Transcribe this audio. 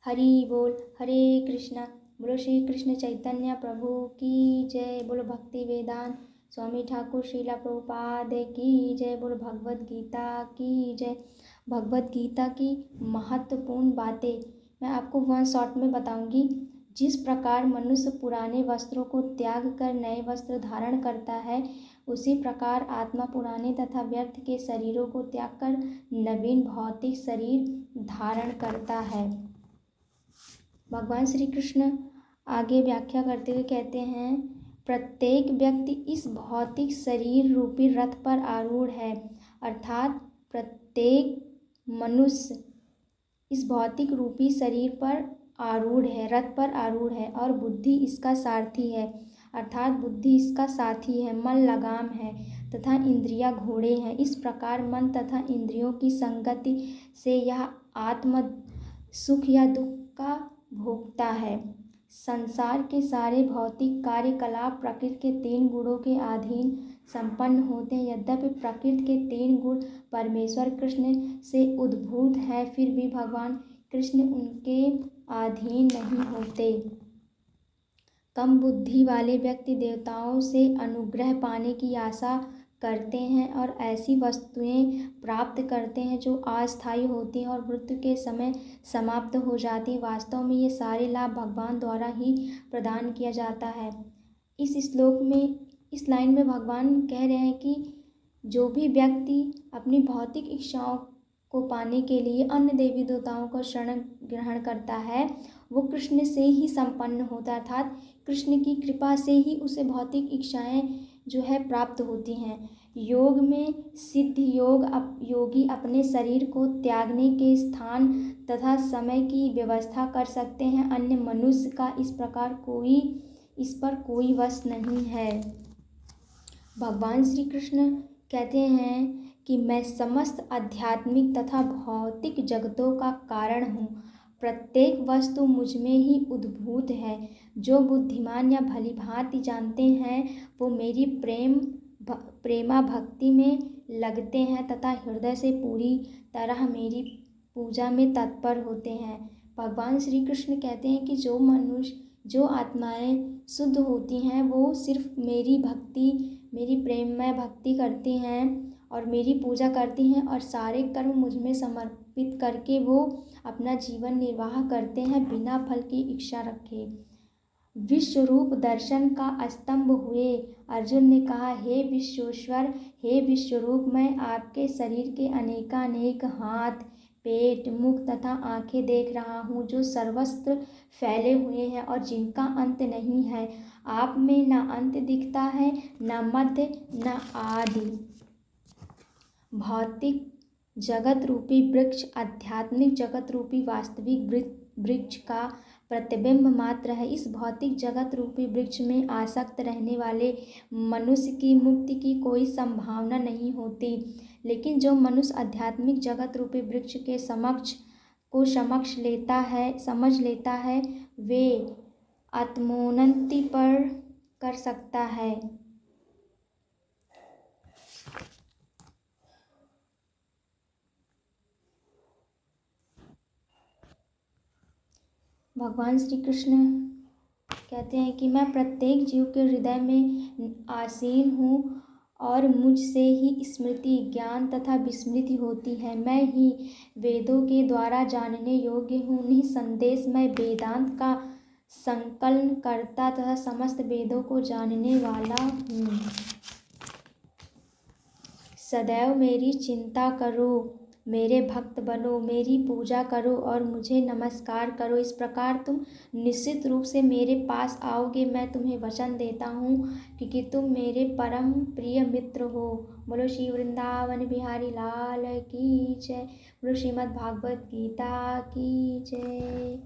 हरि बोल। हरे कृष्णा। बोलो श्री कृष्ण चैतन्य प्रभु की जय। बोलो भक्ति वेदांत स्वामी ठाकुर श्रीला प्रभुपाद की जय। बोलो भगवत गीता की जय। भगवत गीता की महत्वपूर्ण बातें मैं आपको वन शॉट में बताऊंगी। जिस प्रकार मनुष्य पुराने वस्त्रों को त्याग कर नए वस्त्र धारण करता है, उसी प्रकार आत्मा पुराने तथा व्यर्थ के शरीरों को त्याग कर नवीन भौतिक शरीर धारण करता है। भगवान श्री कृष्ण आगे व्याख्या करते हुए कहते हैं, प्रत्येक व्यक्ति इस भौतिक शरीर रूपी रथ पर आरूढ़ है, अर्थात प्रत्येक मनुष्य इस भौतिक रूपी शरीर पर आरूढ़ है, रथ पर आरूढ़ है, और बुद्धि इसका सारथी है, अर्थात बुद्धि इसका साथी है, मन लगाम है तथा इंद्रियां घोड़े हैं। इस प्रकार मन तथा इंद्रियों की संगति से यह आत्म सुख या दुख का भोगता है। संसार के सारे भौतिक कार्यकलाप प्रकृति के 3 गुणों के अधीन संपन्न होते हैं। यद्यपि प्रकृति के 3 गुण परमेश्वर कृष्ण से उद्भूत हैं, फिर भी भगवान कृष्ण उनके अधीन नहीं होते। कम बुद्धि वाले व्यक्ति देवताओं से अनुग्रह पाने की आशा करते हैं और ऐसी वस्तुएं प्राप्त करते हैं जो अस्थायी होती हैं और मृत्यु के समय समाप्त हो जाती हैं। वास्तव में ये सारे लाभ भगवान द्वारा ही प्रदान किया जाता है। इस श्लोक में, इस लाइन में भगवान कह रहे हैं कि जो भी व्यक्ति अपनी भौतिक इच्छाओं को पाने के लिए अन्य देवी देवताओं का शरण ग्रहण करता है, वो कृष्ण से ही संपन्न होता है, अर्थात कृष्ण की कृपा से ही उसे भौतिक इच्छाएं जो है प्राप्त होती हैं। योग में सिद्ध योगी अपने शरीर को त्यागने के स्थान तथा समय की व्यवस्था कर सकते हैं। अन्य मनुष्य का इस पर कोई वश नहीं है। भगवान श्री कृष्ण कहते हैं कि मैं समस्त आध्यात्मिक तथा भौतिक जगतों का कारण हूँ। प्रत्येक वस्तु मुझ में ही उद्भूत है। जो बुद्धिमान या भली भांति जानते हैं वो मेरी प्रेमा भक्ति में लगते हैं तथा हृदय से पूरी तरह मेरी पूजा में तत्पर होते हैं। भगवान श्री कृष्ण कहते हैं कि जो आत्माएं शुद्ध होती हैं वो सिर्फ मेरी प्रेममय भक्ति करती हैं और मेरी पूजा करती हैं और सारे कर्म मुझ में समर्पित करके वो अपना जीवन निर्वाह करते हैं बिना फल की इच्छा रखे। विश्वरूप दर्शन का स्तंभ हुए। अर्जुन ने कहा, हे विश्वेश्वर, हे विश्वरूप, मैं आपके शरीर के अनेकानेक हाथ, पेट, मुख तथा आंखें देख रहा हूँ जो सर्वत्र फैले हुए हैं और जिनका अंत नहीं है। आप में न अंत दिखता है, न मध्य, न आदि। भौतिक जगत रूपी वृक्ष आध्यात्मिक जगत रूपी वास्तविक वृक्ष का प्रतिबिंब मात्र है। इस भौतिक जगत रूपी वृक्ष में आसक्त रहने वाले मनुष्य की मुक्ति की कोई संभावना नहीं होती, लेकिन जो मनुष्य आध्यात्मिक जगत रूपी वृक्ष के समझ लेता है वे आत्मोन्नति पर कर सकता है। भगवान श्री कृष्ण कहते हैं कि मैं प्रत्येक जीव के हृदय में आसीन हूँ और मुझसे ही स्मृति, ज्ञान तथा विस्मृति होती है। मैं ही वेदों के द्वारा जानने योग्य हूँ। निसंदेह मैं वेदांत का संकलन करता तथा समस्त वेदों को जानने वाला हूँ। सदैव मेरी चिंता करो, मेरे भक्त बनो, मेरी पूजा करो और मुझे नमस्कार करो। इस प्रकार तुम निश्चित रूप से मेरे पास आओगे। मैं तुम्हें वचन देता हूँ क्योंकि तुम मेरे परम प्रिय मित्र हो। बोलो श्री वृंदावन बिहारी लाल की जय। बोलो श्रीमद् भागवत गीता की जय।